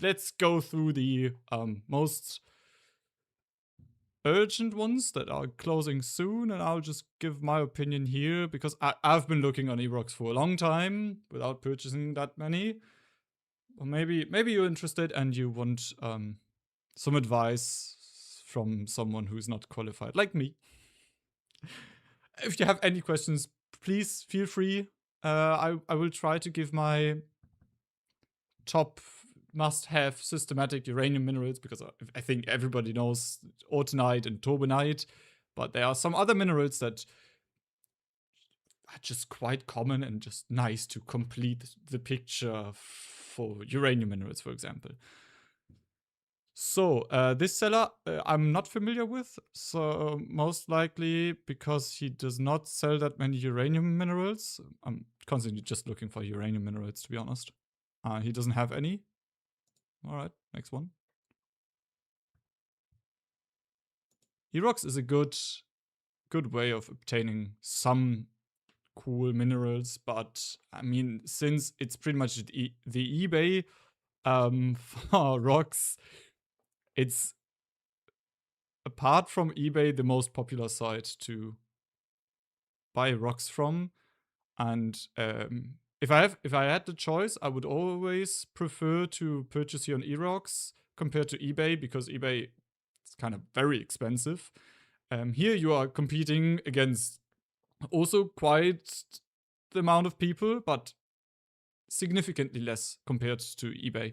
let's go through the most urgent ones that are closing soon, and I'll just give my opinion here because I've been looking on Erox for a long time without purchasing that many. Or maybe you're interested and you want some advice from someone who's not qualified, like me. If you have any questions, please feel free. I will try to give my top must-have systematic uranium minerals because I think everybody knows autunite and turbonite, but there are some other minerals that are just quite common and just nice to complete the picture for uranium minerals, for example. So this seller I'm not familiar with, so most likely because he does not sell that many uranium minerals. I'm constantly just looking for uranium minerals, to be honest. He doesn't have any. All right, next one. Erox is a good way of obtaining some cool minerals, but I mean, since it's pretty much the eBay for rocks, it's, apart from eBay, the most popular site to buy rocks from. And if I had the choice, I would always prefer to purchase here on Erox compared to eBay, because eBay is kind of very expensive. Here you are competing against also quite the amount of people, but significantly less compared to eBay.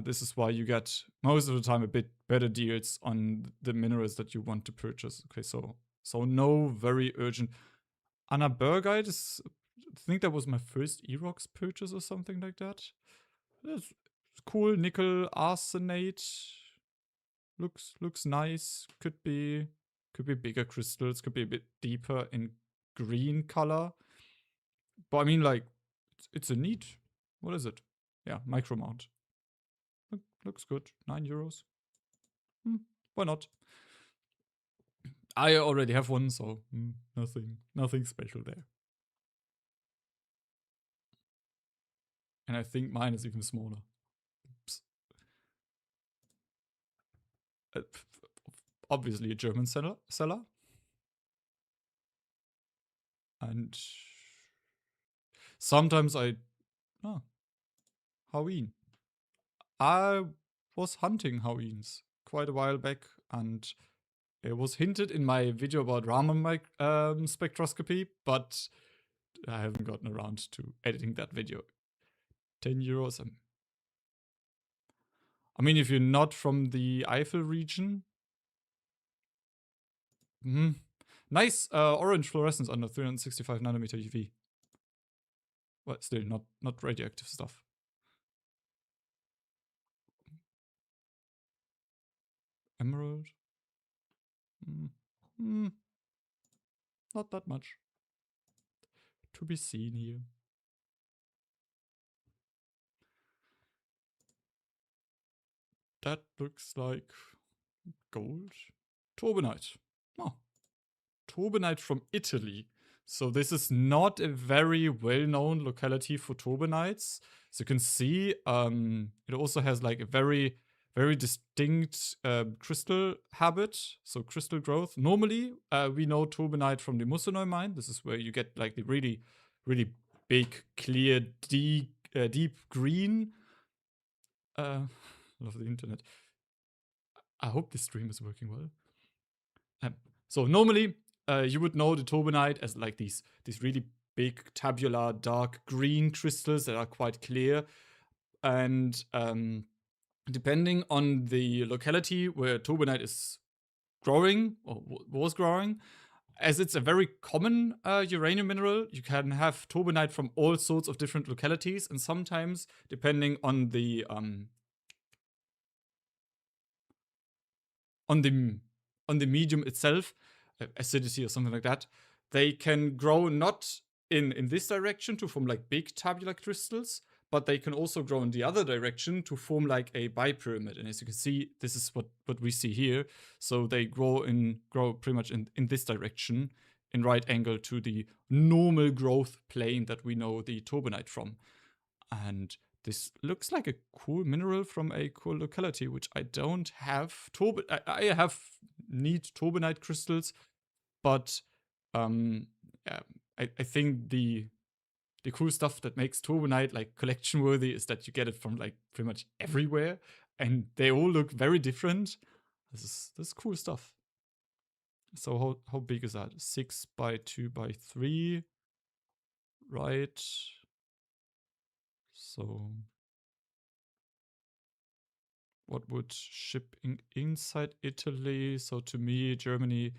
This is why you get most of the time a bit better deals on the minerals that you want to purchase. Okay, so no very urgent. Anabergite is, I think that was my first Erox purchase or something like that. It's cool. Nickel arsenate looks nice. Could be bigger crystals. Could be a bit deeper in green color. But I mean, like, it's a neat. What is it? Yeah, micro mount. Looks good. €9. Why not? I already have one, so nothing special there. And I think mine is even smaller. Oops. Obviously a German seller. And sometimes Halloween. I was hunting Halloweens quite a while back, and it was hinted in my video about Raman spectroscopy, but I haven't gotten around to editing that video. €10. I mean, if you're not from the Eifel region, nice orange fluorescence under 365 nanometer UV. But still not radioactive stuff. Emerald. Not that much to be seen here. That looks like gold. Turbonite. Oh. Turbonite from Italy. So this is not a very well-known locality for turbonites. As you can see, it also has like a very, very distinct crystal habit, so crystal growth. Normally, we know turbonite from the Musonoi mine. This is where you get like the really, really big, clear, deep green. Love the internet. I hope this stream is working well. So normally, you would know the turbonite as like these really big tabular dark green crystals that are quite clear. And depending on the locality where turbonite is growing or was growing, as it's a very common uranium mineral, you can have turbonite from all sorts of different localities, and sometimes depending on the medium itself, acidity or something like that, they can grow not in this direction to form like big tabular crystals, but they can also grow in the other direction to form like a bipyramid. And as you can see, this is what we see here. So they grow pretty much in this direction, in right angle to the normal growth plane that we know the turbonite from. And this looks like a cool mineral from a cool locality, which I don't have. I have neat turbinite crystals, but yeah, I think the cool stuff that makes turbinite like collection worthy is that you get it from like pretty much everywhere, and they all look very different. This is cool stuff. So how big is that? 6 by 2 by 3, right? So what would ship inside Italy? So to me, Germany,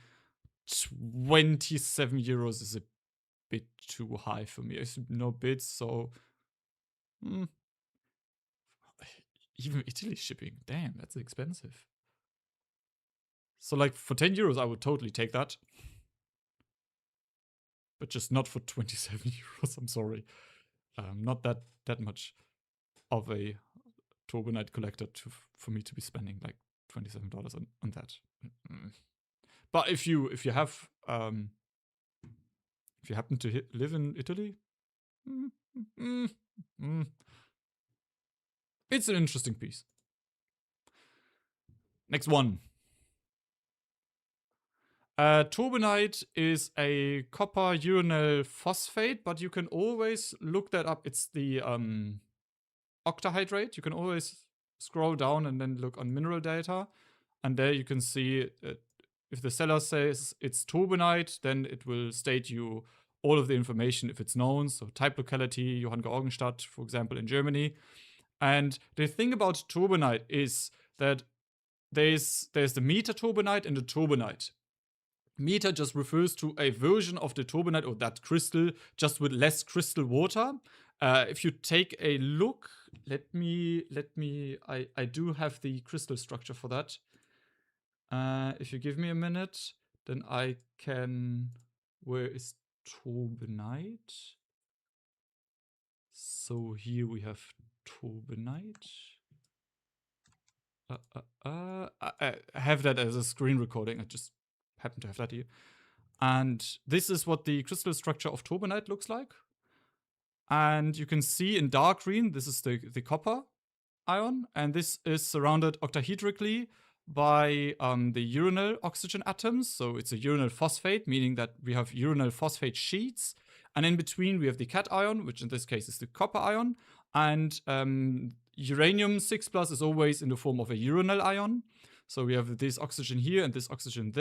27 euros is a bit too high for me. It's no bids, so even Italy shipping, damn, that's expensive. So like for 10 euros, I would totally take that, but just not for 27 euros. I'm sorry, not that much of a turbinite collector for me to be spending like $27 on that. But if you have if you happen to live in Italy, it's an interesting piece. Next one. Turbinite is a copper uranyl phosphate, but you can always look that up. It's the octahydrate. You can always scroll down and then look on mineral data, and there you can see if the seller says it's turbinite, then it will state you all of the information if it's known. So type locality, Johann Georgenstadt, for example, in Germany. And the thing about turbinite is that there's the meta turbinite and the turbinite. Meta just refers to a version of the turbinite or that crystal just with less crystal water. If you take a look, I do have the crystal structure for that. If you give me a minute, then I can. Where is turbinite? So here we have turbinite. I have that as a screen recording. I just happen to have that here. And this is what the crystal structure of turbinite looks like. And you can see in dark green, this is the copper ion, and this is surrounded octahedrically by the uranyl oxygen atoms. So it's a uranyl phosphate, meaning that we have uranyl phosphate sheets. And in between, we have the cation, which in this case is the copper ion. And uranium 6 plus is always in the form of a uranyl ion. So we have this oxygen here and this oxygen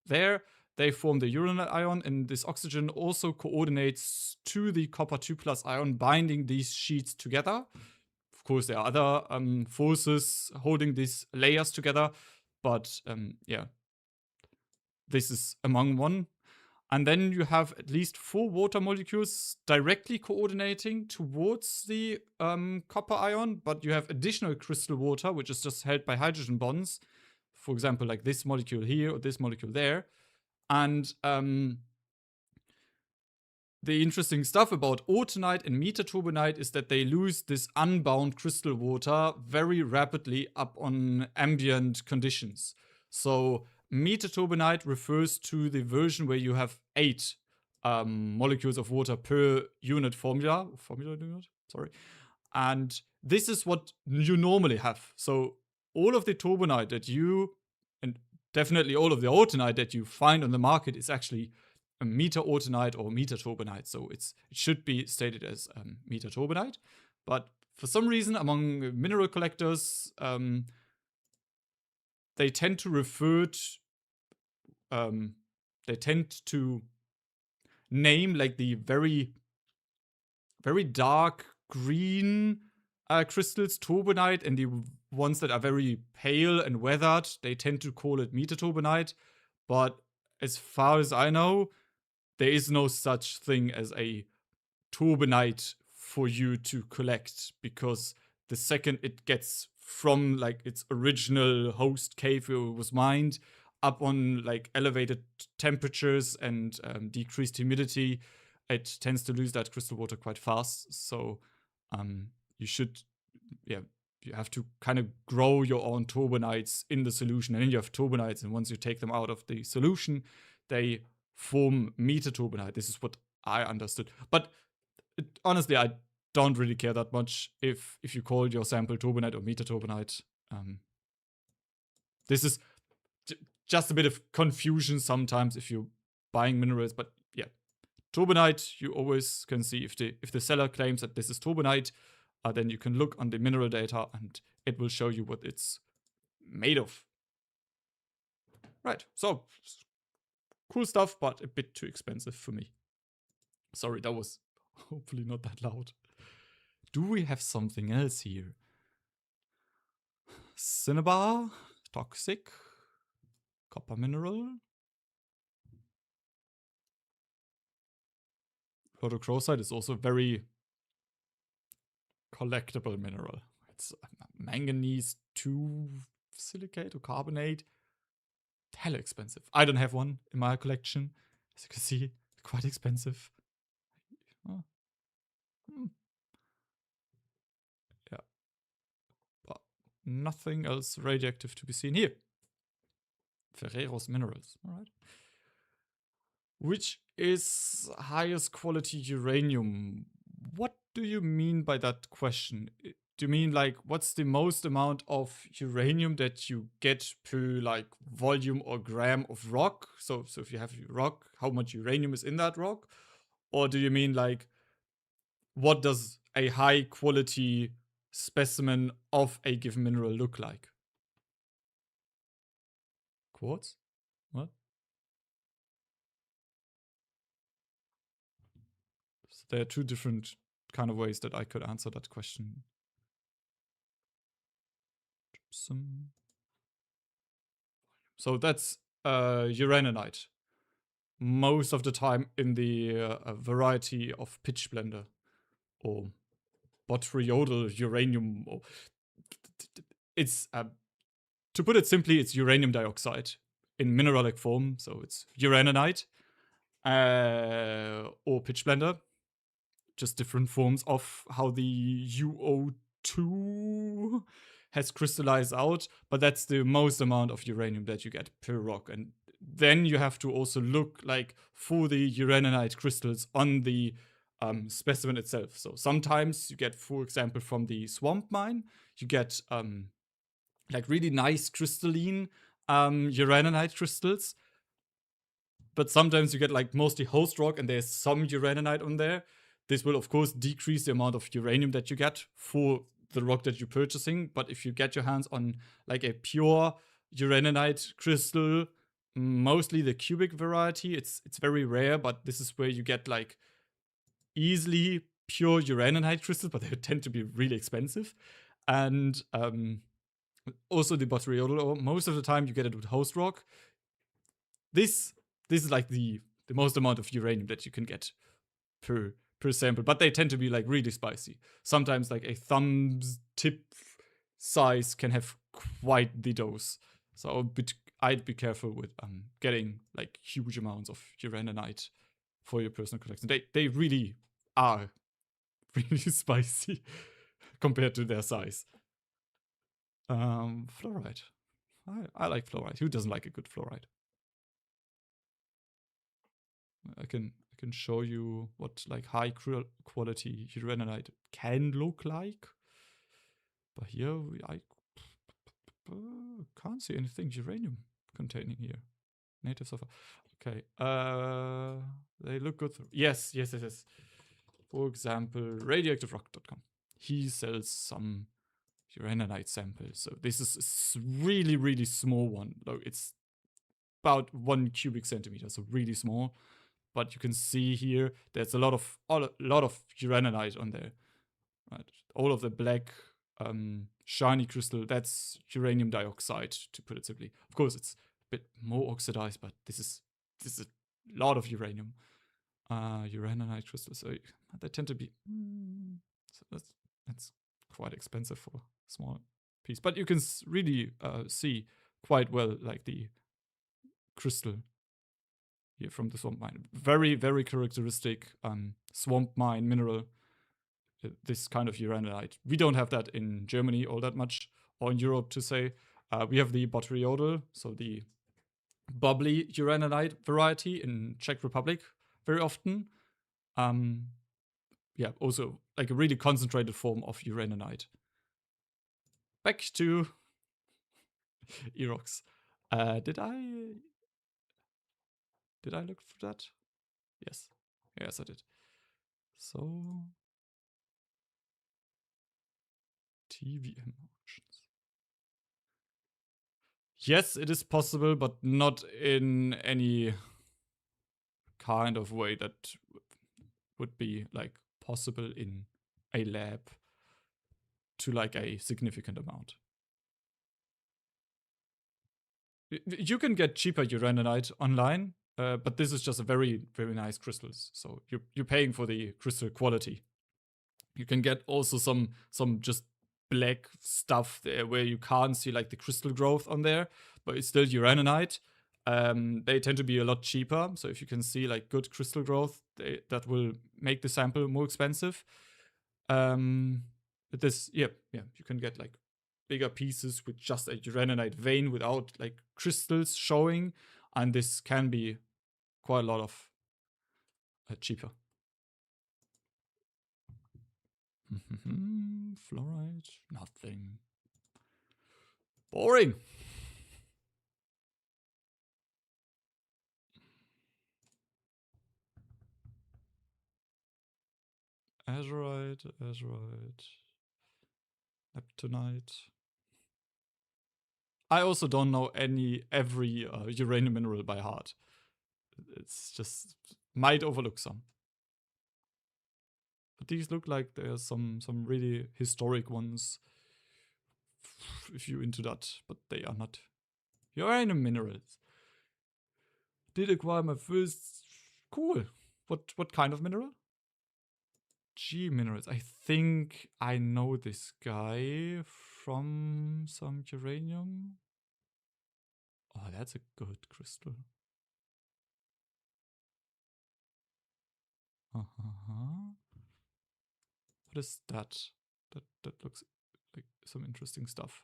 there. They form the uranyl ion, and this oxygen also coordinates to the copper 2 plus ion, binding these sheets together. Of course, there are other forces holding these layers together, but yeah, this is among one. And then you have at least 4 water molecules directly coordinating towards the copper ion, but you have additional crystal water, which is just held by hydrogen bonds. For example, like this molecule here or this molecule there. And the interesting stuff about autunite and metaturbinite is that they lose this unbound crystal water very rapidly up on ambient conditions. So metaturbinite refers to the version where you have 8 molecules of water per unit formula. Sorry. And this is what you normally have. So all of the turbinite that you, and definitely all of the autunite that you find on the market, is actually a meta-autunite or meta-turbinite. So it should be stated as meta-turbinite. But for some reason, among mineral collectors, they tend to refer to, they tend to name like the very, very dark green crystals turbinite, and the ones that are very pale and weathered, they tend to call it meta-turbinite. But as far as I know, there is no such thing as a turbinite for you to collect, because the second it gets from like its original host cave where it was mined up on like elevated temperatures and decreased humidity, it tends to lose that crystal water quite fast. So you should, yeah, you have to kind of grow your own turbinites in the solution, and then you have turbinites, and once you take them out of the solution, they form metaturbinite. This is what I understood. But honestly, I don't really care that much if you call your sample turbonite or metaturbonite. This is just a bit of confusion sometimes if you're buying minerals, but yeah, turbonite, you always can see if the seller claims that this is turbonite, then you can look on the mineral data and it will show you what it's made of. Right, so cool stuff, but a bit too expensive for me. Sorry, that was hopefully not that loud. Do we have something else here? Cinnabar, toxic, copper mineral. Rhodochrosite is also very collectible mineral. It's manganese 2 silicate or carbonate. Hella expensive. I don't have one in my collection. As you can see, quite expensive. Oh. Yeah. But nothing else radioactive to be seen here. Ferreros minerals. All right. Which is highest quality uranium? What do you mean by that question? Do you mean like what's the most amount of uranium that you get per like volume or gram of rock? So if you have rock, how much uranium is in that rock? Or do you mean like what does a high quality specimen of a given mineral look like? Quartz? What? So there are two different kind of ways that I could answer that question. So that's uraninite. Most of the time in the variety of pitch blender or botryoidal uranium. Or it's to put it simply, it's uranium dioxide in mineralic form. So it's uraninite or pitch blender. Just different forms of how the UO2 has crystallized out, but that's the most amount of uranium that you get per rock. And then you have to also look like for the uraninite crystals on the specimen itself. So sometimes you get, for example, from the swamp mine, you get like really nice crystalline uraninite crystals. But sometimes you get like mostly host rock and there's some uraninite on there. This will, of course, decrease the amount of uranium that you get for the rock that you're purchasing. But if you get your hands on like a pure uraninite crystal, mostly the cubic variety, it's very rare, but this is where you get like easily pure uraninite crystals, but they tend to be really expensive. And also the botryoidal ore, most of the time you get it with host rock. This is like the most amount of uranium that you can get per sample, but they tend to be like really spicy. Sometimes like a thumb's tip size can have quite the dose. So I'd be careful with getting like huge amounts of uraninite for your personal collection. They really are really spicy compared to their size. Fluoride. I like fluoride. Who doesn't like a good fluoride? I can show you what like high quality uraninite can look like. But here I can't see anything uranium containing here. Native sulfur. Okay. They look good. Yes. For example, radioactiverock.com. He sells some uraninite samples. So this is a really, really small one. Though it's about 1 cubic centimeter, so really small. But you can see here there's a lot of uraninite on there. Right, all of the black shiny crystal, that's uranium dioxide, to put it simply. Of course, it's a bit more oxidized, but this is a lot of uranium. Uraninite crystals, so they tend to be. So that's quite expensive for a small piece, but you can really see quite well like the crystal here from the swamp mine. Very, very characteristic swamp mine mineral. This kind of uraninite. We don't have that in Germany all that much, or in Europe to say. We have the botryoidal, so the bubbly uraninite variety in Czech Republic very often. yeah, also like a really concentrated form of uraninite. Back to Erox. Did I look for that? Yes. Yes, I did. So TVM options. Yes, it is possible, but not in any kind of way that would be like possible in a lab to like a significant amount. You can get cheaper uraninite online, but this is just a very, very nice crystals. So you're paying for the crystal quality. You can get also some just black stuff there where you can't see like the crystal growth on there, but it's still uraninite. They tend to be a lot cheaper. So if you can see like good crystal growth, that will make the sample more expensive. But this, yeah, you can get like bigger pieces with just a uraninite vein without like crystals showing, and this can be quite a lot of cheaper. Fluoride, nothing. Boring. Azurite, Neptunite. I also don't know every uranium mineral by heart. It's just might overlook some. But these look like there's some really historic ones if you're into that, but they are not uranium minerals. Did acquire my first. Cool. What kind of mineral? G minerals. I think I know this guy from some uranium. Oh, that's a good crystal. Uh-huh. What is that? That looks like some interesting stuff.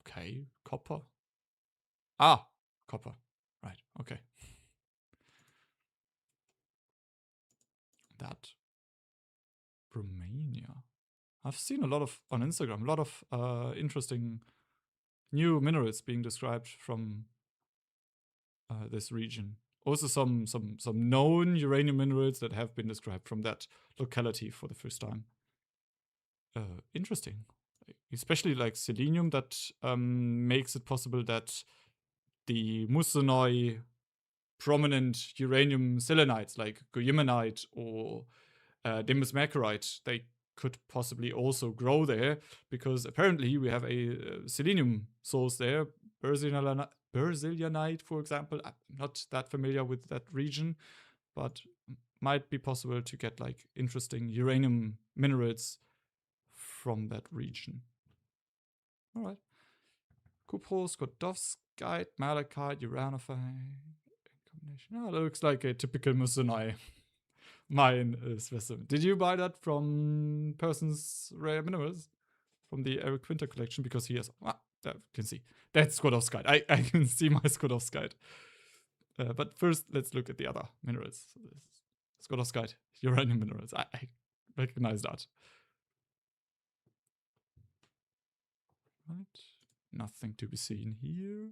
Okay, copper. Ah, copper. Right, okay. That. Romania. I've seen a lot of, on Instagram, a lot of interesting new minerals being described from this region. Also some known uranium minerals that have been described from that locality for the first time. Interesting. Especially like selenium that makes it possible that the Musonoi prominent uranium selenites like goemonite or demusmercurite, they could possibly also grow there because apparently we have a selenium source there, Berzelianite, for example. I'm not that familiar with that region, but might be possible to get like interesting uranium minerals from that region. All right. Kupro, Skodowskite, malachite, uranophite combination. Oh, that looks like a typical Musonai mine specimen. Did you buy that from Person's Rare Minerals? From the Eric Quinter collection? Because he has. Ah, there you can see. That's Skodowskite. I can see my Skodowskite. But first, let's look at the other minerals. So Skodowskite, uranium minerals. I recognize that. Right. Nothing to be seen here.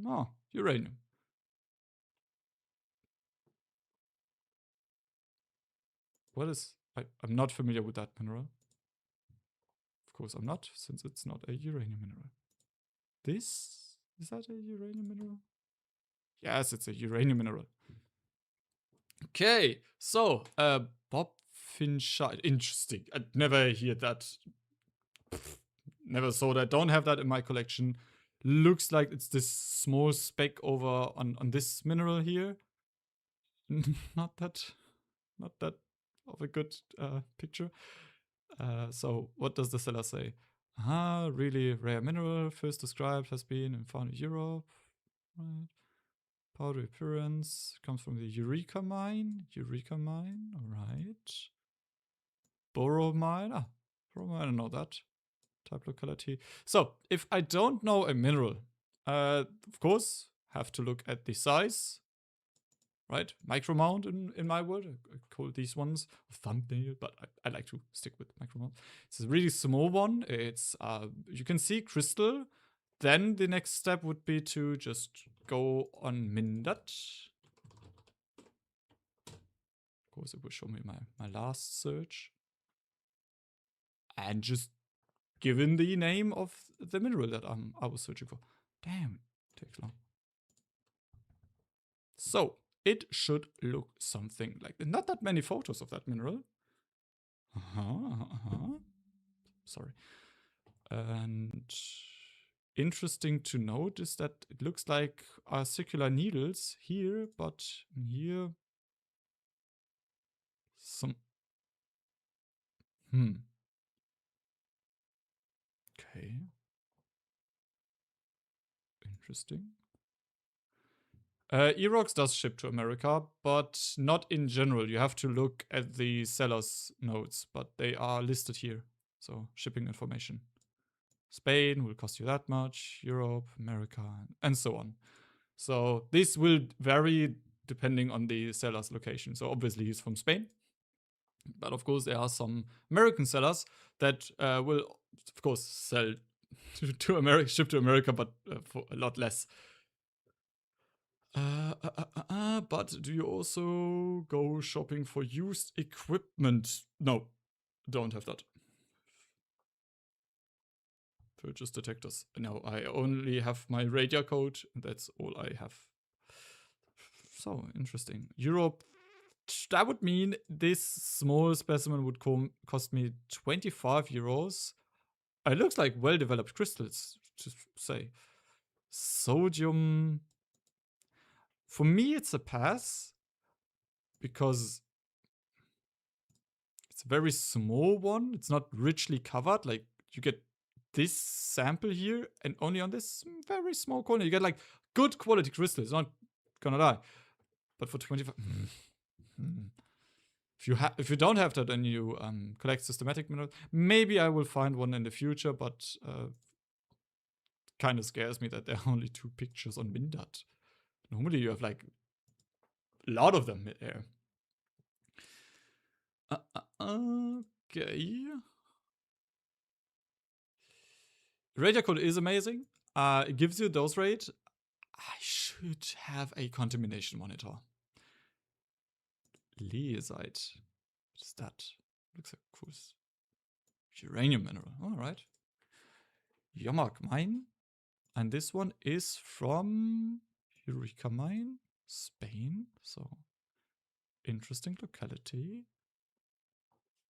Oh, uranium. What is... I'm not familiar with that mineral. Of course I'm not, since it's not a uranium mineral. This? Is that a uranium mineral? Yes, it's a uranium mineral. Okay, so, Bob Finchite. Interesting. I never hear that. Never saw that. Don't have that in my collection. Looks like it's this small speck over on this mineral here. not that of a good picture. So what does the seller say? Really rare mineral, first described, has been and found in Europe. Right. Powdery appearance, comes from the Eureka mine. Alright. Boromine, Boromine, I don't know that. Type locality. So, if I don't know a mineral, of course, have to look at the size, right? Micro mount in my world. I call these ones thumbnail, but I like to stick with micro mount. It's a really small one. It's, you can see crystal. Then the next step would be to just go on Mindat. Of course, it will show me my last search. And just given the name of the mineral that I was searching for. Damn, it takes long. So, it should look something like that. Not that many photos of that mineral. Sorry. And interesting to note is that it looks like circular needles here, but here some. Okay. Interesting. Erox does ship to America, but not in general. You have to look at the seller's notes, but they are listed here. So shipping information. Spain will cost you that much, Europe, America, and so on. So this will vary depending on the seller's location. So obviously he's from Spain. But of course there are some American sellers that will, of course, sell to America, ship to America, but for a lot less. But do you also go shopping for used equipment? No, don't have that. Purchase detectors. No, I only have my radio code. That's all I have. So interesting. Europe. That would mean this small specimen would cost me 25 euros. It looks like well-developed crystals, to say. Sodium. For me, it's a pass. Because it's a very small one. It's not richly covered. Like, you get this sample here, and only on this very small corner, you get like good quality crystals. Not gonna lie. But for 25. If you don't have that and you collect systematic minerals, maybe I will find one in the future, but kind of scares me that there are only 2 pictures on Mindat. Normally you have like a lot of them there. Okay. Radio code is amazing. It gives you a dose rate. I should have a contamination monitor. Leosite. What is that? Looks like a cool uranium mineral. Alright. Yomark mine. And this one is from Eureka mine, Spain. So, interesting locality.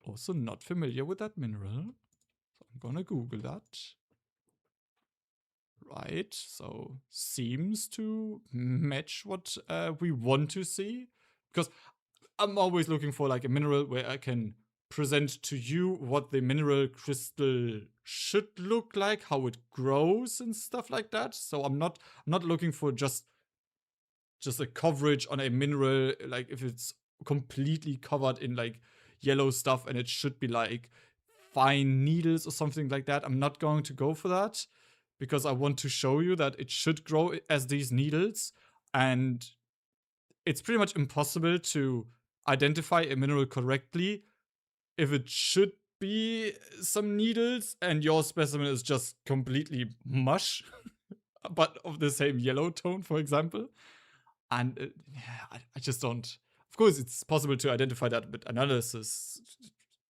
Also not familiar with that mineral. So I'm gonna Google that. Right, so seems to match what we want to see. Because I'm always looking for like a mineral where I can present to you what the mineral crystal should look like, how it grows and stuff like that. So I'm not looking for just a coverage on a mineral, like if it's completely covered in like yellow stuff and it should be like fine needles or something like that. I'm not going to go for that because I want to show you that it should grow as these needles, and it's pretty much impossible to identify a mineral correctly if it should be some needles and your specimen is just completely mush, but of the same yellow tone, for example. And I just don't. Of course, it's possible to identify that with analysis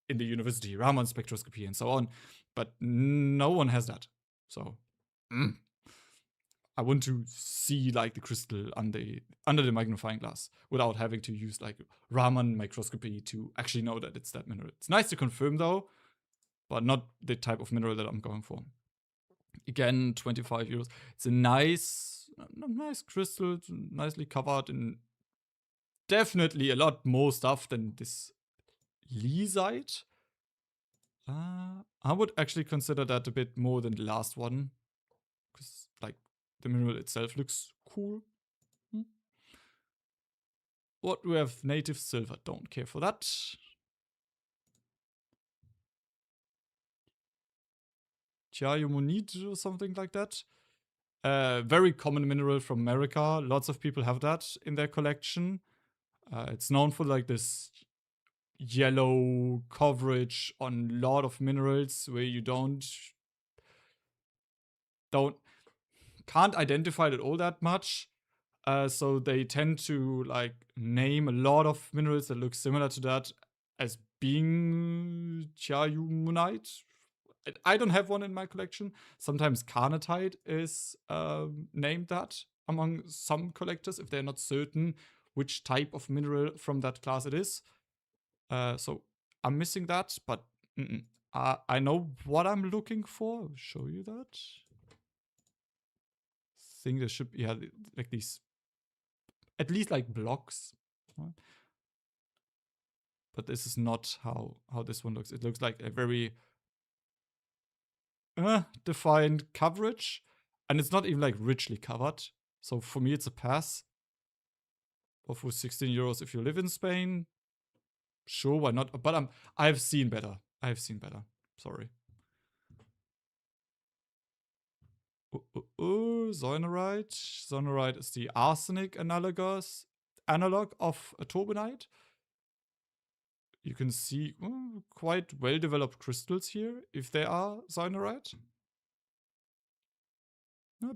in the university, Raman spectroscopy, and so on, but no one has that. So, I want to see like the crystal under the magnifying glass without having to use like Raman microscopy to actually know that it's that mineral. It's nice to confirm though, but not the type of mineral that I'm going for. Again, 25 euros. It's a nice crystal, nicely covered in definitely a lot more stuff than this leesite. I would actually consider that a bit more than the last one, because like the mineral itself looks cool. What do we have? Native silver. Don't care for that. Thiaomonite or something like that. Very common mineral from America. Lots of people have that in their collection. It's known for like this yellow coverage on a lot of minerals where you don't can't identify it all that much. So they tend to like name a lot of minerals that look similar to that as being chialumonite. I don't have one in my collection. Sometimes carnotite is named that among some collectors if they're not certain which type of mineral from that class it is. So I'm missing that, but I know what I'm looking for. I'll show you that. Think there should be like these, at least like blocks. Right? But this is not how this one looks. It looks like a very defined coverage, and it's not even like richly covered. So for me, it's a pass. Or for 16 euros, if you live in Spain, sure, why not? But I've seen better. I've seen better. Sorry. Zonerite. Zonerite is the arsenic analog of a turbinite. You can see quite well-developed crystals here, if they are zonerite. No,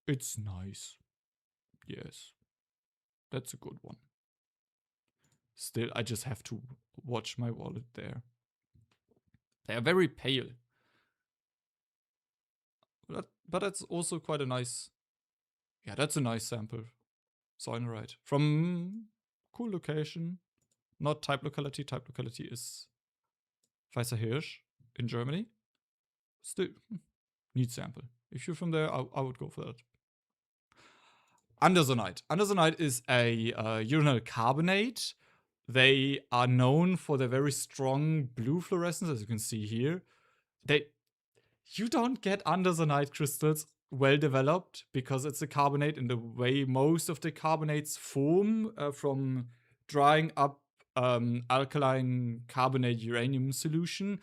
it's nice. Yes, that's a good one. Still, I just have to watch my wallet there. They are very pale. But that's also quite a nice... Yeah, that's a nice sample. Zonerite. From cool location. Not type locality. Type locality is Weißer Hirsch in Germany. Still, neat sample. If you're from there, I would go for that. Andesonite. Andesonite is a urinal carbonate. They are known for their very strong blue fluorescence, as you can see here. You don't get andesonite crystals well developed because it's a carbonate in the way most of the carbonates form from drying up alkaline carbonate uranium solution.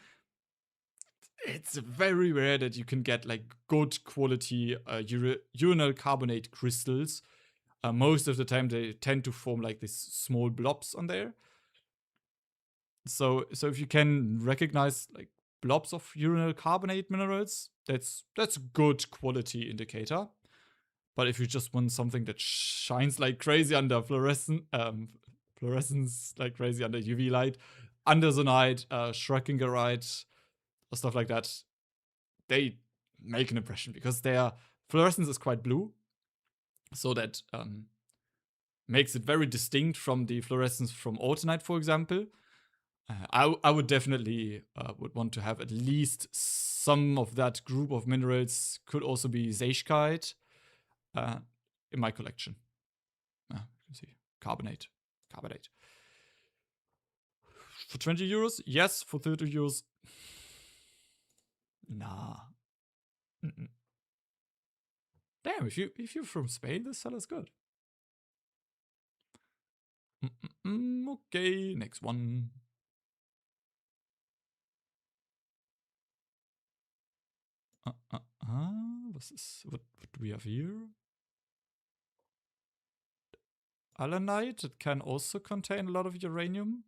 It's very rare that you can get like good quality urinal carbonate crystals. Most of the time they tend to form like these small blobs on there. So if you can recognize like blobs of urinal carbonate minerals, that's a good quality indicator. But if you just want something that shines like crazy under fluorescence like crazy under UV light, andesonite, schreckingerite, stuff like that, they make an impression because their fluorescence is quite blue, so that makes it very distinct from the fluorescence from autunite, for example. I would definitely would want to have at least some of that group of minerals. Could also be Zeichkeit in my collection. You can see carbonate. For 20 euros, yes. For 30 euros, nah. Mm-mm. Damn, if you're from Spain, this seller's good. Okay, next one. What do we have here? Allanite. It can also contain a lot of uranium.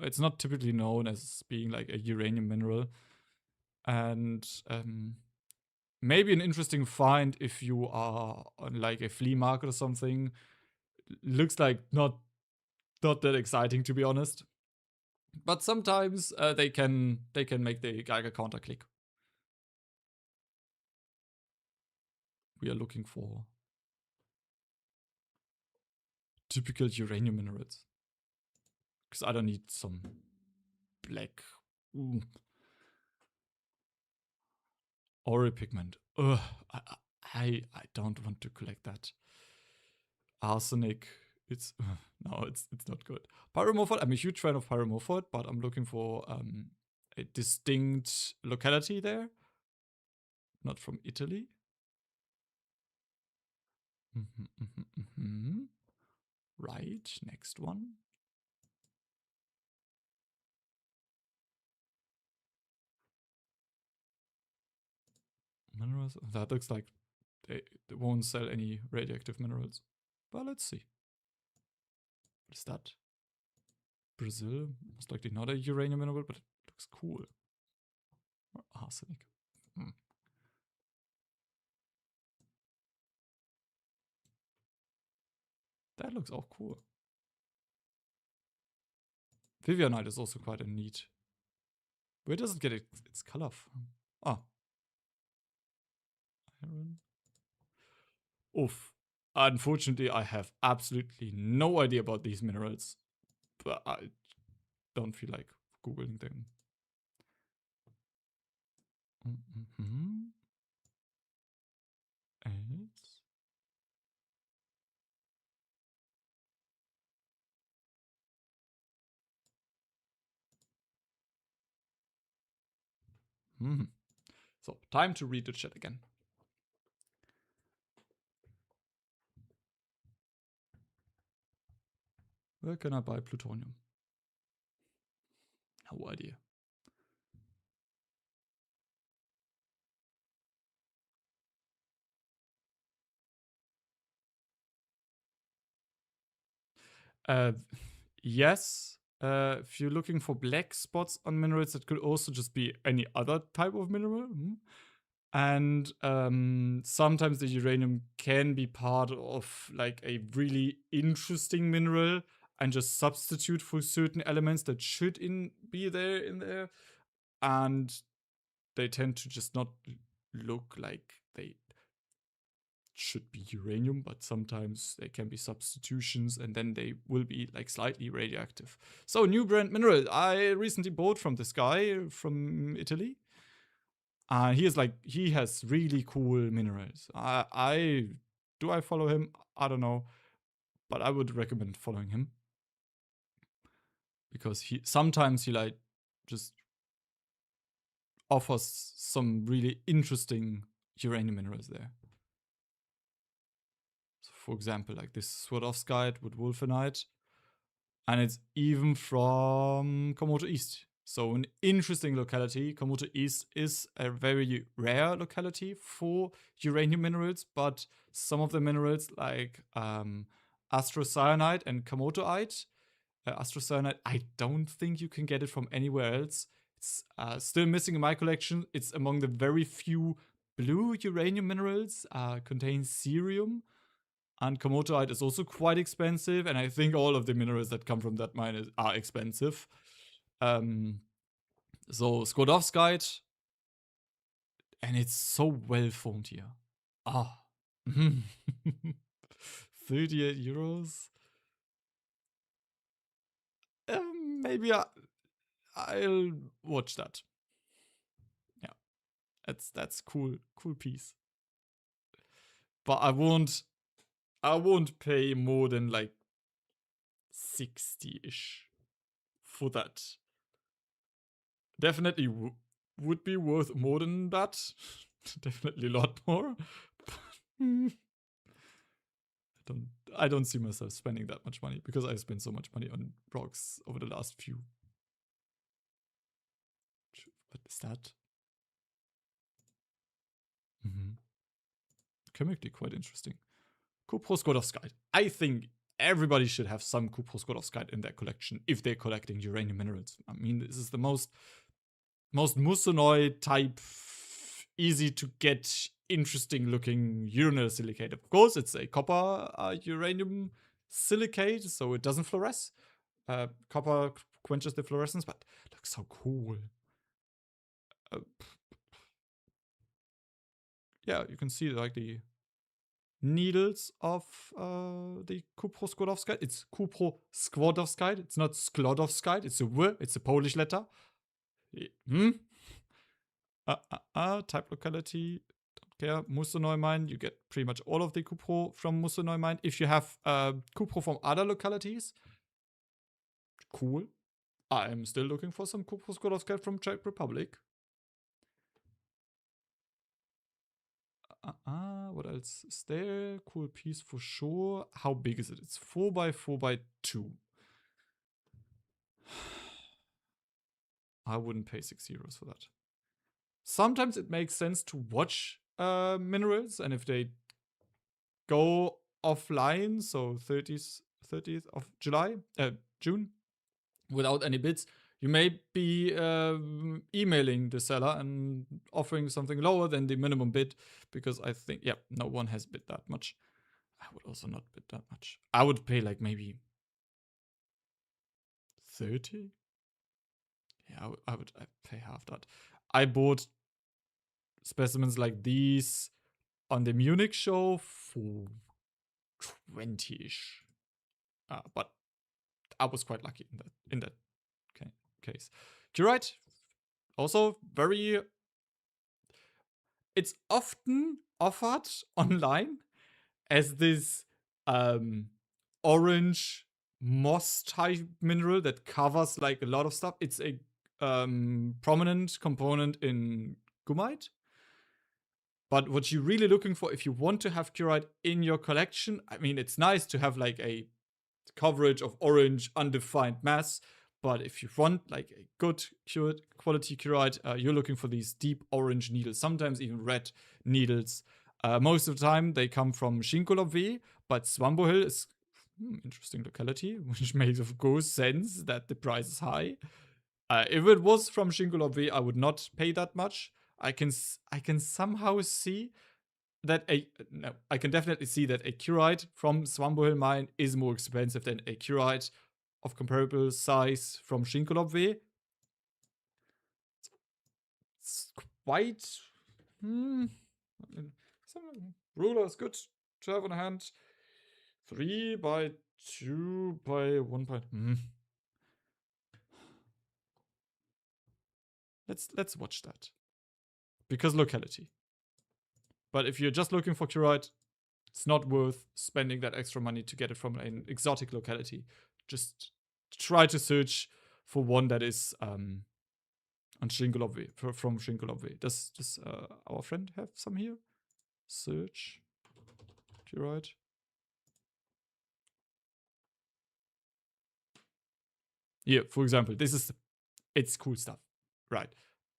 It's not typically known as being like a uranium mineral. And maybe an interesting find if you are on like a flea market or something. Looks like not that exciting, to be honest. But sometimes they can make the Geiger counter click. We are looking for typical uranium minerals. Because I don't need some black Ori pigment. Ugh, I don't want to collect that. Arsenic. It's no, it's not good. Pyromorphite. I'm a huge fan of pyromorphite, but I'm looking for a distinct locality there. Not from Italy. Right. Next one. minerals. That looks like they won't sell any radioactive minerals. But let's see. What is that? Brazil? Most likely not a uranium mineral, but it looks cool. Or arsenic. That looks all cool. Vivianite is also quite a neat. Where does it get its color from? Ah. Iron. Oof. Unfortunately, I have absolutely no idea about these minerals. But I don't feel like Googling them. Else? So, time to read the chat again. Where can I buy plutonium? No idea. Yes. If you're looking for black spots on minerals, it could also just be any other type of mineral. And sometimes the uranium can be part of like a really interesting mineral and just substitute for certain elements that should be there in there. And they tend to just not look like they should be uranium, but sometimes they can be substitutions and then they will be like slightly radioactive. So, new brand mineral I recently bought from this guy from Italy. He has really cool minerals. Do I follow him? I don't know, but I would recommend following him because sometimes he like just offers some really interesting uranium minerals there. So for example, like this Swarovskite with wolfenite, and it's even from Komodo East. So an interesting locality. Komodo East is a very rare locality for uranium minerals, but some of the minerals like astrocyanide and komodoite. Astrocyanide, I don't think you can get it from anywhere else. It's still missing in my collection. It's among the very few blue uranium minerals. Contains cerium. And komodoite is also quite expensive, and I think all of the minerals that come from that mine are expensive. So Skodowskite, and it's so well formed here. Ah, 38 euros. Maybe I'll watch that. Yeah, that's cool piece. But I won't pay more than like 60-ish for that. Definitely would be worth more than that. Definitely a lot more. I don't see myself spending that much money because I spent so much money on rocks over the last few. What is that? Chemically quite interesting. Kuproskodowskite. I think everybody should have some Kuproskodowskite in their collection if they're collecting uranium minerals. I mean, this is the most Musonoid type, easy to get, interesting looking urinal silicate. Of course, it's a copper uranium silicate, so it doesn't fluoresce. Copper quenches the fluorescence, but it looks so cool. Yeah, you can see like the needles of the Kuproskodowskite. It's Kuproskodowskite. It's not Sklodowskite. It's a W. It's a Polish letter. Type locality. Don't care. Musonoy mine. You get pretty much all of the Kupro from Musonoy mine. If you have Kupro from other localities, cool. I am still looking for some Kuproskodowskite from Czech Republic. What else is there? Cool piece for sure. How big is it? It's 4x4x2. I wouldn't pay €6 for that. Sometimes it makes sense to watch minerals, and if they go offline, so 30th of June, without any bids, you may be emailing the seller and offering something lower than the minimum bid, because I think, yeah, no one has bid that much. I would also not bid that much. I would pay like maybe 30. Yeah, I'd pay half that. I bought specimens like these on the Munich show for 20-ish. But I was quite lucky in that case. Curite, also very. It's often offered online as this orange moss type mineral that covers like a lot of stuff. It's a prominent component in gumite. But what you're really looking for if you want to have curite in your collection, I mean, it's nice to have like a coverage of orange undefined mass, but if you want like a good quality curite, you're looking for these deep orange needles, sometimes even red needles. Most of the time they come from Shinkolobwe, but Swambohill is interesting locality, which makes of course sense that the price is high. If it was from Shinkolobwe, I would not pay that much. I can somehow see that I can definitely see that a curite from Swambohill mine is more expensive than a curite of comparable size from Shinkolobwe. It's quite. Some ruler is good to have on hand. 3 by 2 by 1 by. Let's watch that. Because locality. But if you're just looking for curite, it's not worth spending that extra money to get it from an exotic locality. Just try to search for one that is on Shinkolobwe, from Shinkolobwe. Does our friend have some here? Search curite. Here, for example, it's cool stuff, right?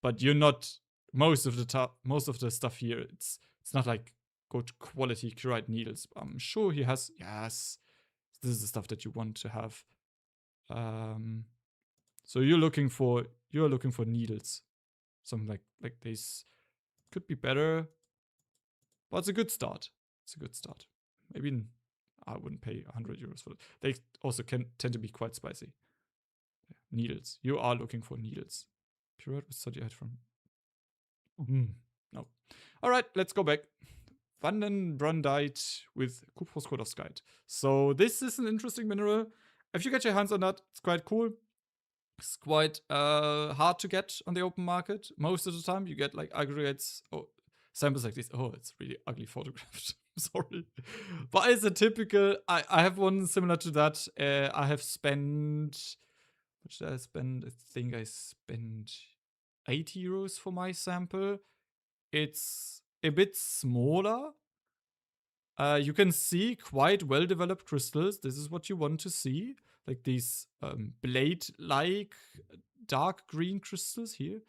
But you're not most of the stuff here. It's not like good quality curite needles. I'm sure he has. Yes, this is the stuff that you want to have. So you're looking for needles. Something like this could be better, but it's a good start. It's a good start. Maybe I wouldn't pay 100 euros for it. They also can tend to be quite spicy. Needles. You are looking for needles. Curate with study from. No. All right, let's go back. Vandenbrandite with Cuproskodowskite. So this is an interesting mineral. If you get your hands on that, it's quite cool. It's quite hard to get on the open market. Most of the time, you get like aggregates or samples like this. Oh, it's really ugly photographed. Sorry. But it's a typical. I have one similar to that. I have spent. What did I spend? I think I spent 80 euros for my sample. It's a bit smaller. You can see quite well developed crystals. This is what you want to see. Like these blade-like dark green crystals here.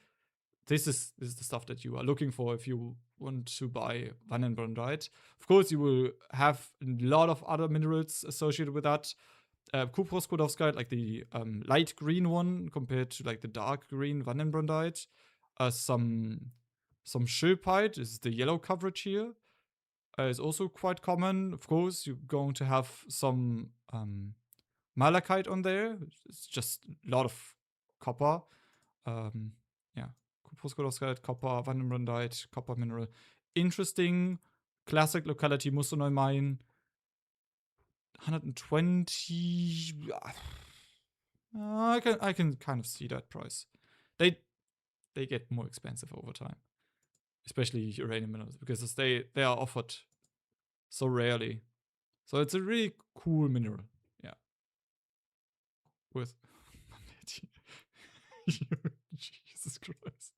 This is the stuff that you are looking for if you want to buy Vandenbrandite. Of course, you will have a lot of other minerals associated with that. Cuproskodowskite, like the light green one, compared to like the dark green Vandenbrandite. Some schilpite is the yellow coverage here. Is also quite common. Of course, you're going to have some malachite on there. It's just a lot of copper. Yeah, Cuproskodowskite, copper, Vandenbrandite, copper mineral. Interesting classic locality, Musonoy mine. 120. I can kind of see that price. They get more expensive over time, especially uranium minerals, because they are offered so rarely. So it's a really cool mineral. Yeah. With Jesus Christ.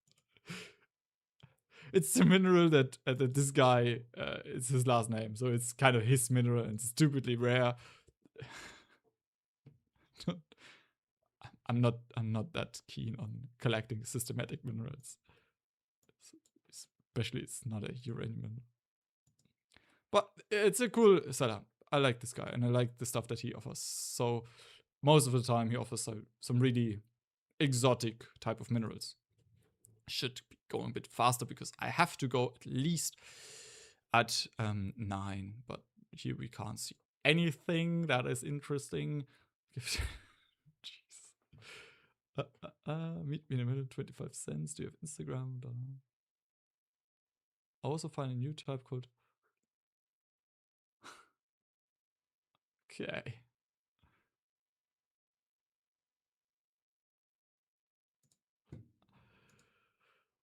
It's the mineral that this guy it's his last name, so it's kind of his mineral and stupidly rare. I'm not that keen on collecting systematic minerals. Especially it's not a uranium. But it's a cool setup. I like this guy and I like the stuff that he offers. So most of the time he offers some really exotic type of minerals. Should be going a bit faster because I have to go at least at 9. But here we can't see anything that is interesting. Jeez. Meet me in the middle, 25 cents. Do you have Instagram? Also find a new type code. Okay.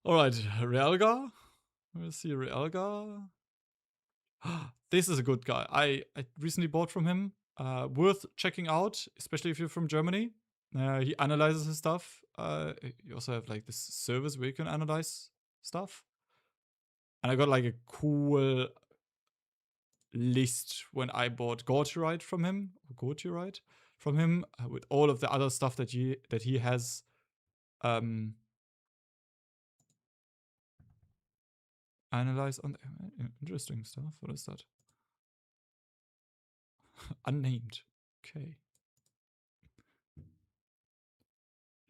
All right, Realgar. Let's see, Realgar. This is a good guy. I recently bought from him. Worth checking out, especially if you're from Germany. He analyzes his stuff. You also have like this service where you can analyze stuff. And I got like a cool list when I bought Gorturite from him, with all of the other stuff that he has. Analyze on interesting stuff. What is that? Unnamed. Okay.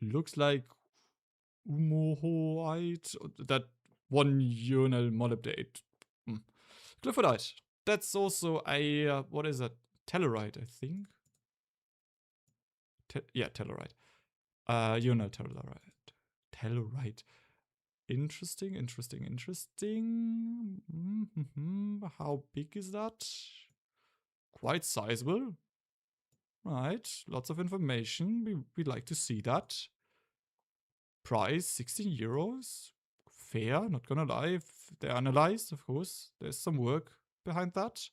Looks like Umohoite. That one urinal molybdate. Glyphodite. That's also a what is that? Tellurite, I think. Yeah, tellurite. Urinal tellurite. Tellurite. Interesting. How big is that? Quite sizable. Right. Lots of information. We'd like to see that. Price 16 euros. Fair, not gonna lie. If they're analyzed, of course, there's some work behind that.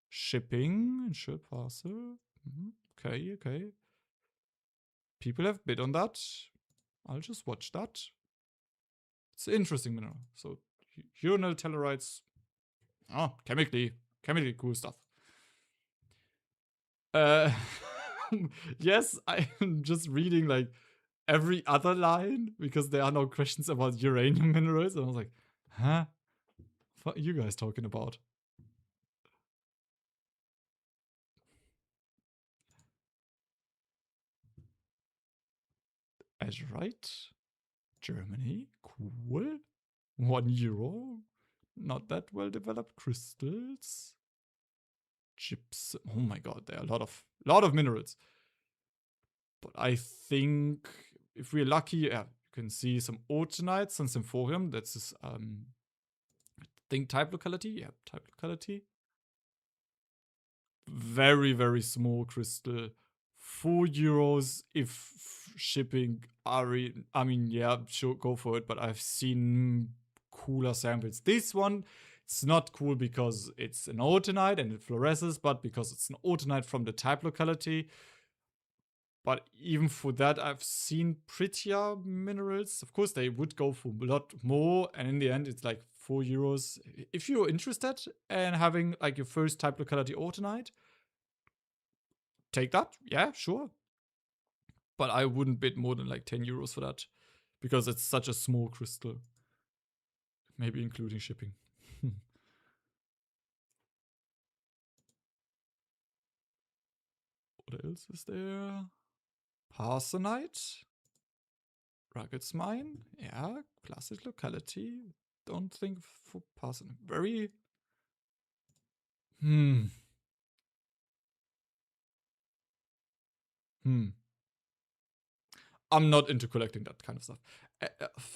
Shipping, insured parcel. Okay. People have bid on that. I'll just watch that. It's an interesting mineral. So, urinal tellurites. Oh, chemically cool stuff. Yes, I'm just reading like every other line because there are no questions about uranium minerals. And I was like, huh? What are you guys talking about? Azurite, Germany, cool. €1. Not that well developed crystals. Gypsum. Oh my god, there are a lot of minerals. But I think if we're lucky, yeah, you can see some Autenites and Symphorium. That's this I think type locality. Yeah, type locality. Very, very small crystal. €4 if shipping. I mean, yeah, sure, go for it. But I've seen cooler samples. This one, it's not cool because it's an autunite and it fluoresces, but because it's an autunite from the type locality. But even for that, I've seen prettier minerals. Of course, they would go for a lot more. And in the end, it's like €4. If you're interested in having like your first type locality autunite, take that. Yeah, sure. But I wouldn't bid more than like €10 for that because it's such a small crystal. Maybe including shipping. What else is there? Parsonite. Rugged's Mine. Yeah, classic locality. Don't think for Parsonite. Very. I'm not into collecting that kind of stuff.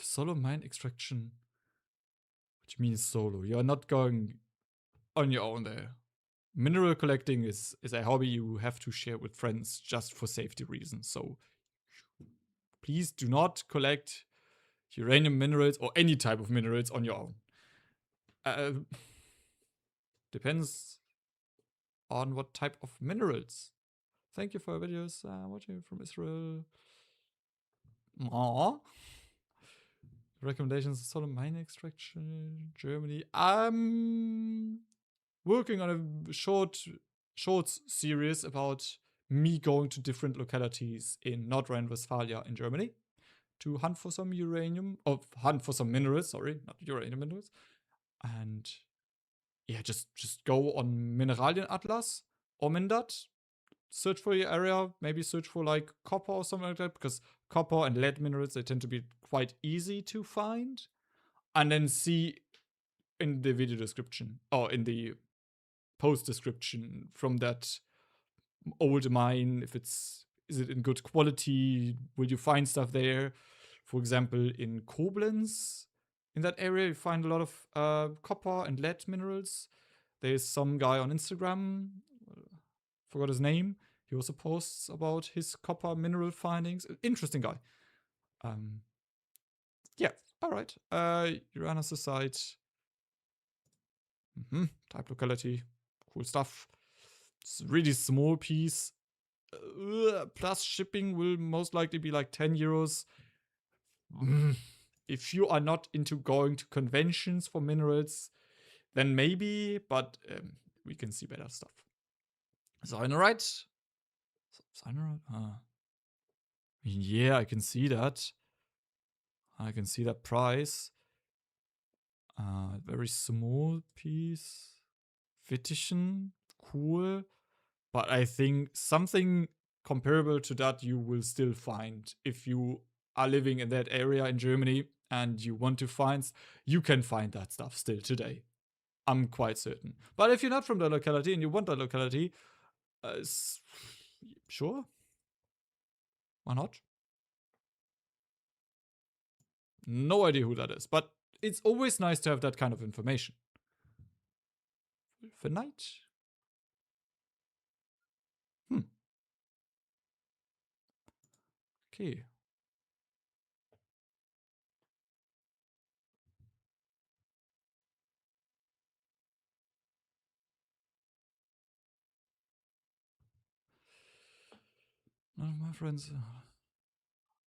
Solo mine extraction, which means solo. You're not going on your own there. Mineral collecting is a hobby you have to share with friends just for safety reasons. So please do not collect uranium minerals or any type of minerals on your own. Depends on what type of minerals. Thank you for your videos. Watching from Israel. Aww. Recommendations: solo mine extraction, Germany. Working on a shorts series about me going to different localities in Nordrhein-Westphalia in Germany. to hunt for some uranium, or hunt for some minerals, sorry, not uranium minerals. And yeah, just go on Mineralien Atlas or Mindat, search for your area, maybe search for like copper or something like that, because copper and lead minerals, they tend to be quite easy to find. And then see in the video description, or in the post description from that old mine, if is it in good quality, will you find stuff there? For example, in Koblenz, in that area, you find a lot of copper and lead minerals. There's some guy on Instagram, forgot his name. He also posts about his copper mineral findings. Interesting guy. Yeah, all right. Uranus site. Type locality. Cool stuff. It's a really small piece. Plus shipping will most likely be like 10 euros. If you are not into going to conventions for minerals, then maybe, but we can see better stuff. Cyanurite? Cyanurite? Yeah, I can see that. I can see that price. Very small piece. Fittichen, cool. But I think something comparable to that you will still find if you are living in that area in Germany and you want to find, you can find that stuff still today. I'm quite certain. But if you're not from the locality and you want that locality, sure. Why not? No idea who that is, but it's always nice to have that kind of information. For night? Okay. None of my friends.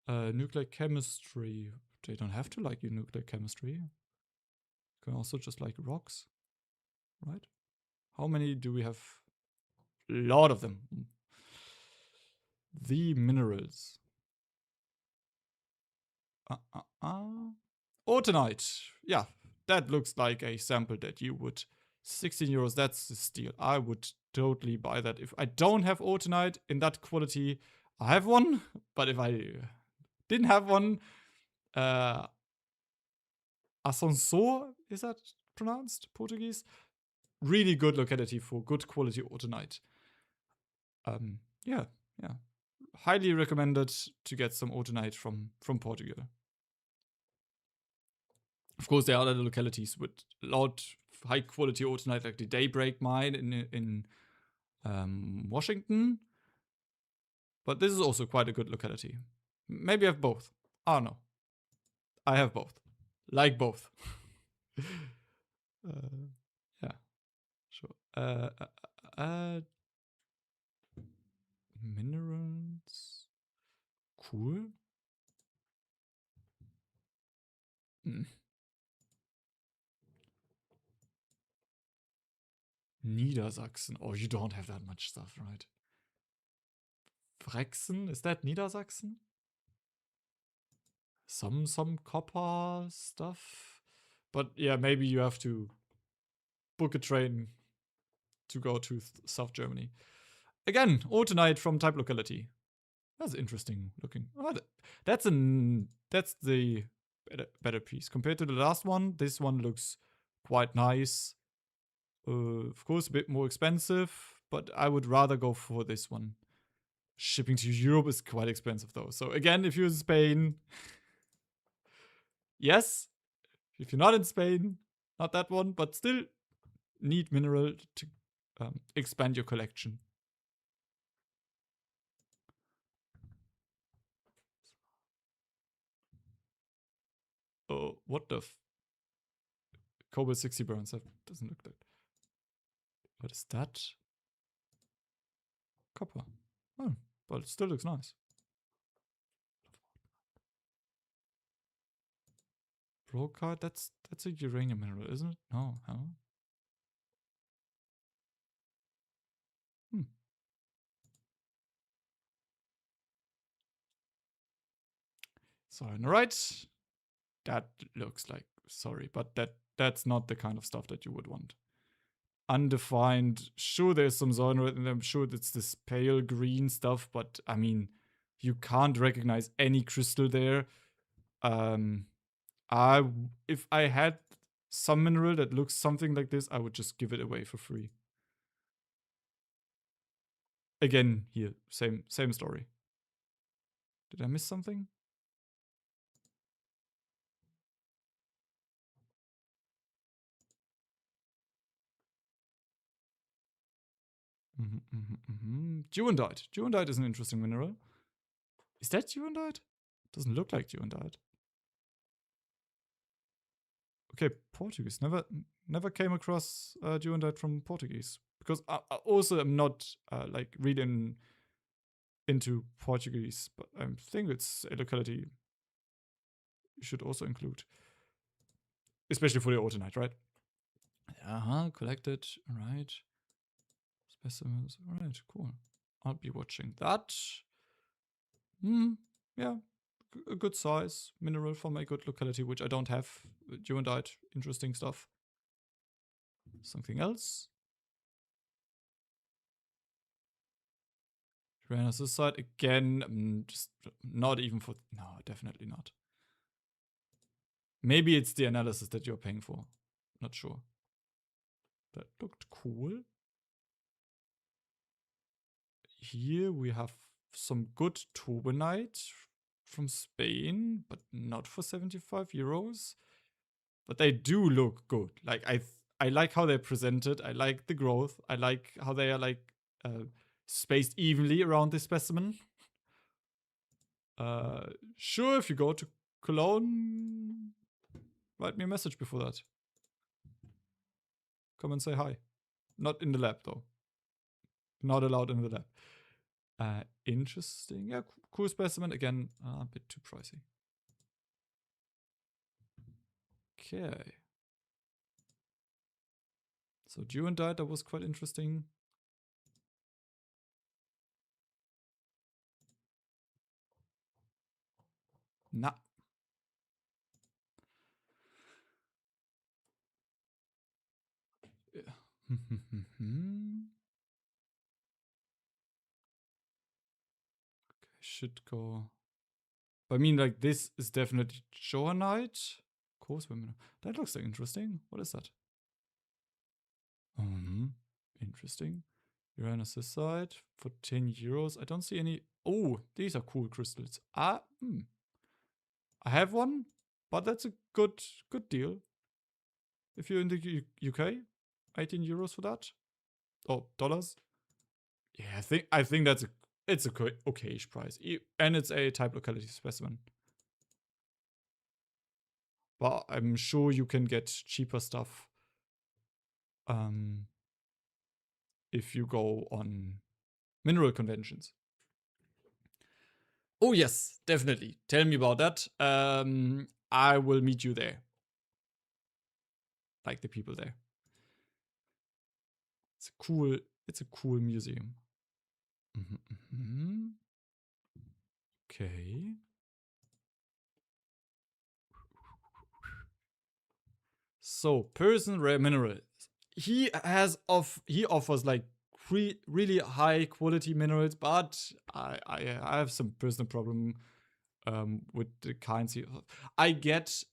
Nuclear chemistry. They don't have to like nuclear chemistry. You can also just like rocks, right? How many do we have? A lot of them. The minerals. Autunite. Yeah, that looks like a sample that you would. 16 euros, that's the steal. I would totally buy that. If I don't have autunite in that quality, I have one. But if I didn't have one, Ascensor, is that pronounced Portuguese? Really good locality for good quality autunite. Yeah. Highly recommended to get some autunite from Portugal. Of course, there are other localities with a lot high quality autunite, like the Daybreak mine in Washington. But this is also quite a good locality. Maybe I have both. I don't know. I have both. Like both. Yeah, sure. Minerals. Cool. Niedersachsen. Oh, you don't have that much stuff, right? Brexen? Is that Niedersachsen? Some copper stuff. But yeah, maybe you have to book a train to go to South Germany. Again, autunite from type locality. That's interesting looking. Oh, that's the better piece compared to the last one. This one looks quite nice. Of course, a bit more expensive, but I would rather go for this one. Shipping to Europe is quite expensive though. So again, if you're in Spain, yes. If you're not in Spain, not that one, but still need mineral to expand your collection. Oh, what the Cobalt 60 burns? That doesn't look that. What is that? Copper. Oh, but it still looks nice. Brocard, that's a uranium mineral, isn't it? No, huh? So on the right, that looks like, sorry, but that's not the kind of stuff that you would want. Undefined, sure, there's some Zollnerite, and I'm sure it's this pale green stuff, but I mean, you can't recognize any crystal there. I if I had some mineral that looks something like this, I would just give it away for free. Again, here, same story. Did I miss something? Duandite. Duandite is an interesting mineral. Is that duandite? Doesn't look like duandite. Okay, Portuguese. Never came across duandite from Portuguese, because I also am not like reading into Portuguese, but I think it's a locality you should also include, especially for the Autonite, right? Collected. All right. Specimens. All right, cool. I'll be watching that. Yeah, a good size mineral from a good locality, which I don't have. Duandite, interesting stuff. Something else? Tyrannosaurus side again. Just not even for. No, definitely not. Maybe it's the analysis that you're paying for. Not sure. That looked cool. Here we have some good Turbinite from Spain, but not for 75 euros. But they do look good. Like I like how they're presented. I like the growth. I like how they are like spaced evenly around the specimen. Sure, if you go to Cologne, write me a message before that. Come and say hi. Not in the lab though. Not allowed in the lab. Interesting. Yeah, cool specimen. Again, a bit too pricey. Okay. So Duandite, that was quite interesting. Nah. Yeah. Should go. But I mean, like, this is definitely Johannite. Course women. That looks like interesting. What is that? Interesting. Uranus side for 10 euros. I don't see any. Oh, these are cool crystals. I have one, but that's a good deal. If you're in the UK, 18 euros for that. Oh, dollars. Yeah, I think it's a okayish price, and it's a type locality specimen. But I'm sure you can get cheaper stuff if you go on mineral conventions. Oh yes, definitely. Tell me about that. I will meet you there. Like the people there. It's a cool museum. Okay. So, person rare minerals. He offers like really high quality minerals, but I have some personal problem with the kinds I get.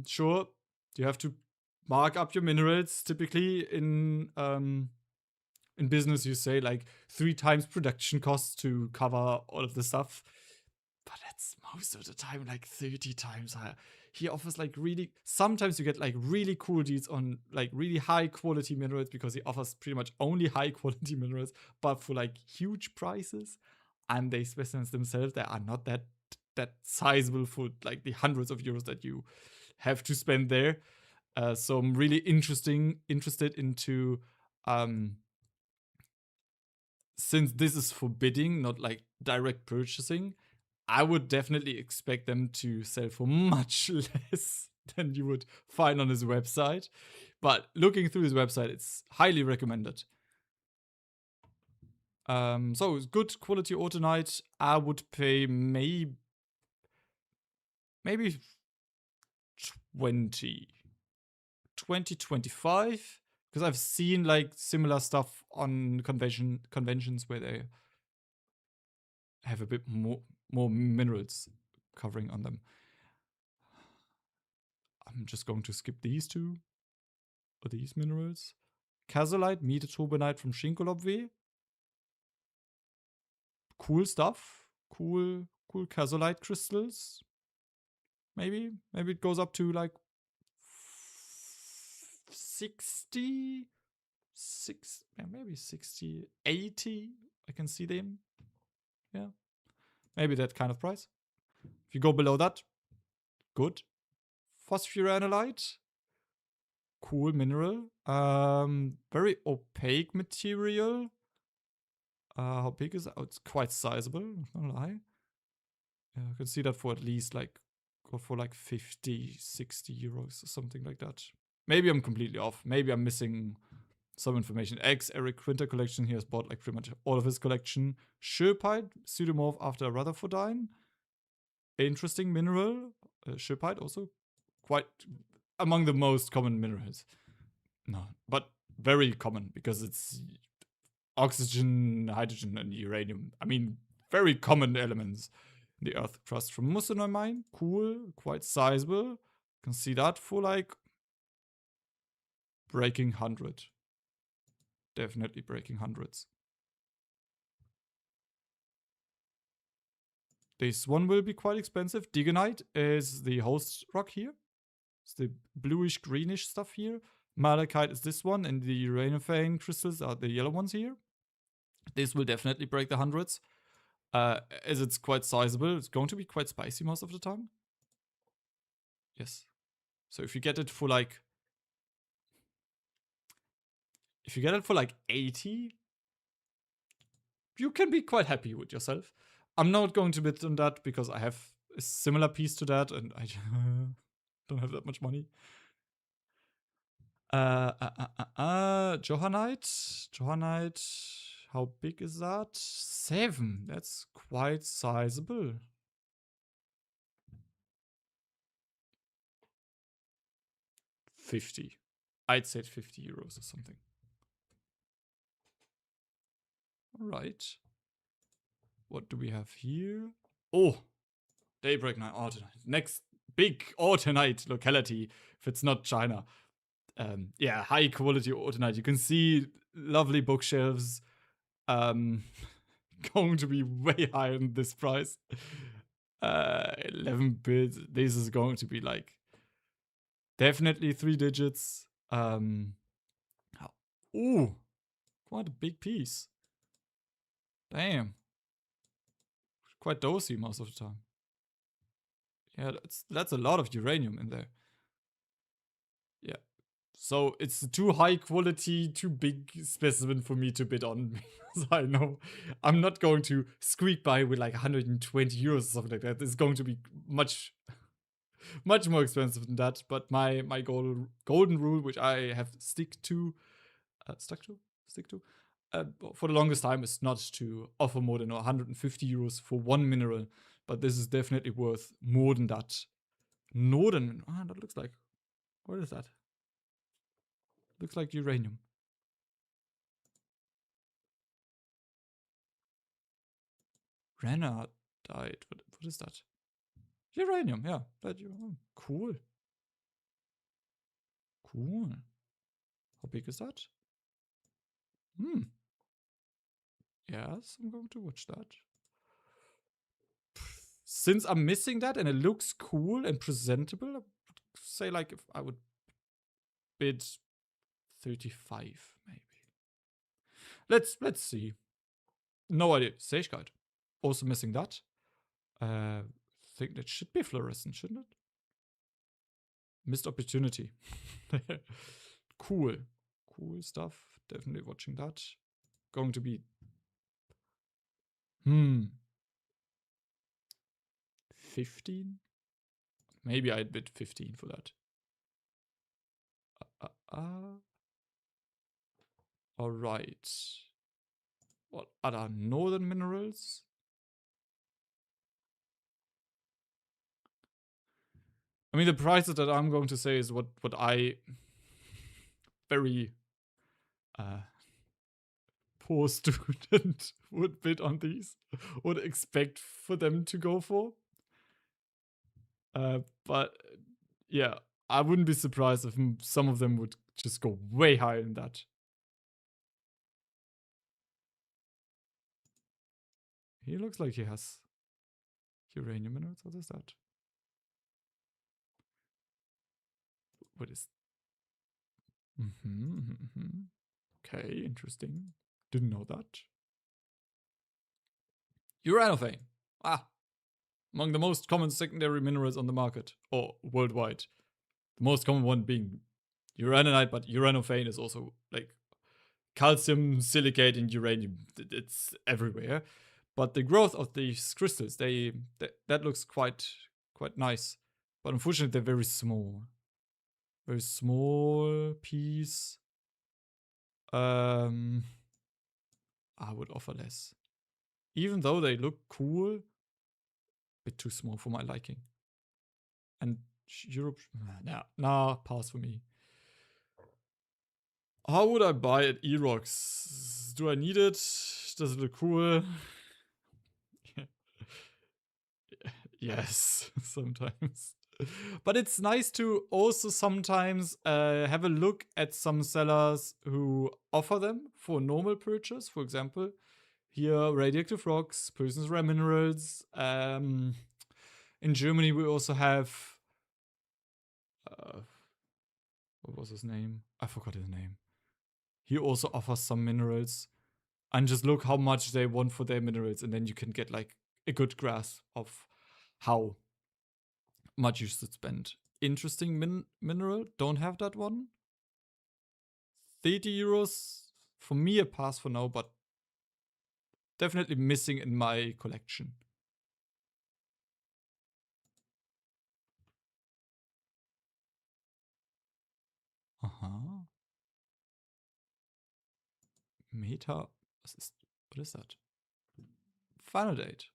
Sure, you have to mark up your minerals. Typically in business, you say like 3 times production costs to cover all of the stuff. But that's most of the time like 30 times higher. He offers like really, sometimes you get like really cool deals on like really high quality minerals, because he offers pretty much only high quality minerals, but for like huge prices. And they specimens themselves, they are not that sizable for like the hundreds of euros that you have to spend there. So I'm really interested into since this is forbidding, not like direct purchasing, I would definitely expect them to sell for much less than you would find on his website. But looking through his website, it's highly recommended. So good quality Autonite. I would pay maybe maybe 20. 2025, because I've seen like similar stuff on conventions where they have a bit more minerals covering on them. I'm just going to skip these two or these minerals. Casolite, Metaturbonite from Shinkolobwe. Cool stuff. Cool Casolite crystals. Maybe it goes up to like 60, maybe 60, 80. I can see them. Yeah, maybe that kind of price. If you go below that, good. Phosphoranolite, cool mineral. Very opaque material. How big is it? Oh, it's quite sizable, not gonna lie. Yeah, I can see that for at least like, go for like 50, 60 euros or something like that. Maybe I'm completely off. Maybe I'm missing some information. Eric Quinter collection. He has bought like pretty much all of his collection. Sherpite, pseudomorph after Rutherfordine. Interesting mineral. Sherpite also quite among the most common minerals. No, but very common because it's oxygen, hydrogen, and uranium. I mean, very common elements in the Earth crust from Musonite mine. Cool, quite sizable. Can see that for like breaking 100. Definitely breaking hundreds. This one will be quite expensive. Digonite is the host rock here. It's the bluish greenish stuff here. Malachite is this one, and the uranophane crystals are the yellow ones here. This will definitely break the hundreds, as it's quite sizable. It's going to be quite spicy most of the time. Yes. So if you get it for like, 80, you can be quite happy with yourself. I'm not going to bid on that because I have a similar piece to that, and I don't have that much money. Johannite. How big is that? 7. That's quite sizable. €50. I'd say 50 euros or something. All right. What do we have here? Oh, Daybreak Night Autumnite. Next big Autumnite locality, if it's not China. Yeah, high quality Autumnite. You can see lovely bookshelves. Going to be way higher than this price. 11 bids. This is going to be like definitely 3 digits. Ooh, quite a big piece. Damn. Quite dosy most of the time. Yeah, that's a lot of uranium in there. Yeah. So it's too high quality, too big specimen for me to bid on because I know I'm not going to squeak by with like 120 euros or something like that. It's going to be much more expensive than that. But my golden rule, which I have stuck to for the longest time, is not to offer more than 150 euros for one mineral. But this is definitely worth more than that. Northern, that looks like, what is that? Looks like uranium. Renardite. What is that? Uranium, yeah. Cool. Cool. How big is that? Yes, I'm going to watch that. Since I'm missing that and it looks cool and presentable, I would say like if I would bid 35, maybe. Let's see. No idea. Sage Guide. Also missing that. Think that should be fluorescent, shouldn't it? Missed opportunity. Cool stuff. Definitely watching that. Going to be 15. Maybe I'd bid 15 for that. All right. What other northern minerals? I mean, the prices that I'm going to say is what I very poor student would bid on these, would expect for them to go for. But yeah, I wouldn't be surprised if some of them would just go way higher than that. He looks like he has uranium minerals. What is that? What is? Okay, interesting. Didn't know that. Uranophane. Ah, among the most common secondary minerals on the market or worldwide. The most common one being uraninite, but uranophane is also like calcium, silicate, and uranium. It's everywhere. But the growth of these crystals, that looks quite nice. But unfortunately, they're very small. Very small piece. I would offer less. Even though they look cool, a bit too small for my liking. And Europe, nah, pass for me. How would I buy at Erox? Do I need it? Does it look cool? Yes, sometimes. But it's nice to also sometimes have a look at some sellers who offer them for normal purchase. For example, here radioactive rocks, poisonous rare minerals. In Germany, we also have what was his name? I forgot his name. He also offers some minerals, and just look how much they want for their minerals, and then you can get like a good grasp of how much you should spend. Interesting mineral. Don't have that one. 30 euros. For me, a pass for now, but definitely missing in my collection. Aha. Meta. What is that? Final date.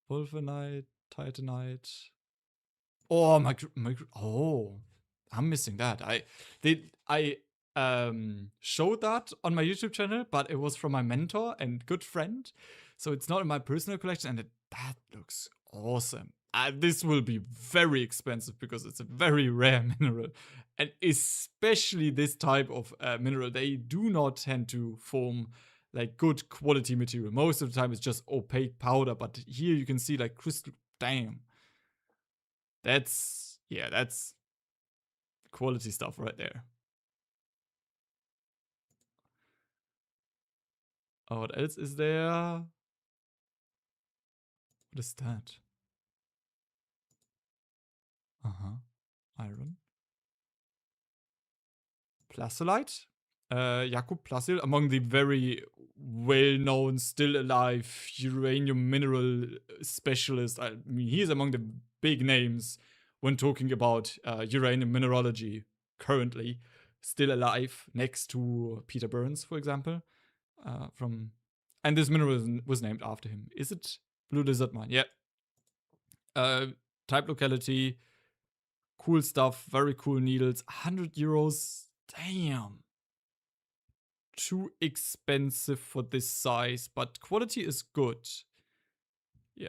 Wolfenite, Titanite. Oh my, oh, I'm missing that. I showed that on my YouTube channel, but it was from my mentor and good friend, so it's not in my personal collection. And that looks awesome. This will be very expensive because it's a very rare mineral, and especially this type of mineral, they do not tend to form like good quality material. Most of the time, it's just opaque powder. But here you can see like crystal. Damn. That's quality stuff right there. Oh, what else is there? What is that? Uh-huh. Iron. Plasolite? Jakub Plasil, among the very well-known, still alive uranium mineral specialists. I mean, he's among the big names when talking about uranium mineralogy currently. Still alive, next to Peter Burns, for example. And this mineral was named after him. Is it Blue Lizard Mine? Yeah. Type locality, cool stuff, very cool needles. 100 euros. Damn. Too expensive for this size, but quality is good. Yeah.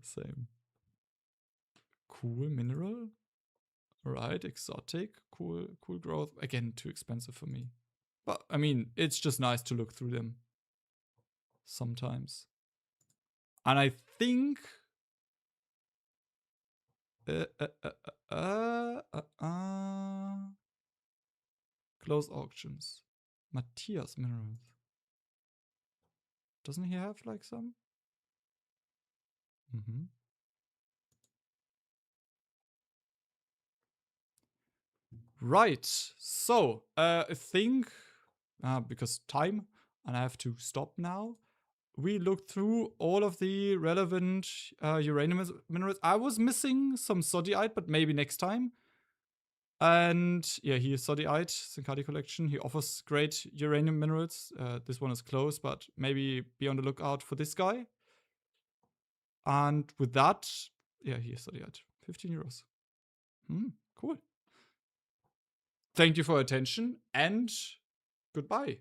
Same. Cool mineral. Right, exotic, cool growth. Again, too expensive for me. But I mean, it's just nice to look through them sometimes. And I think close auctions. Matthias Minerals. Doesn't he have like some? Right. So I think because time, and I have to stop now. We looked through all of the relevant uranium minerals. I was missing some soddyite, but maybe next time. And yeah, he is Zodiite, Zincati collection. He offers great uranium minerals. This one is close, but maybe be on the lookout for this guy. And with that, yeah, he is Zodiite. 15 euros. Cool. Thank you for your attention and goodbye.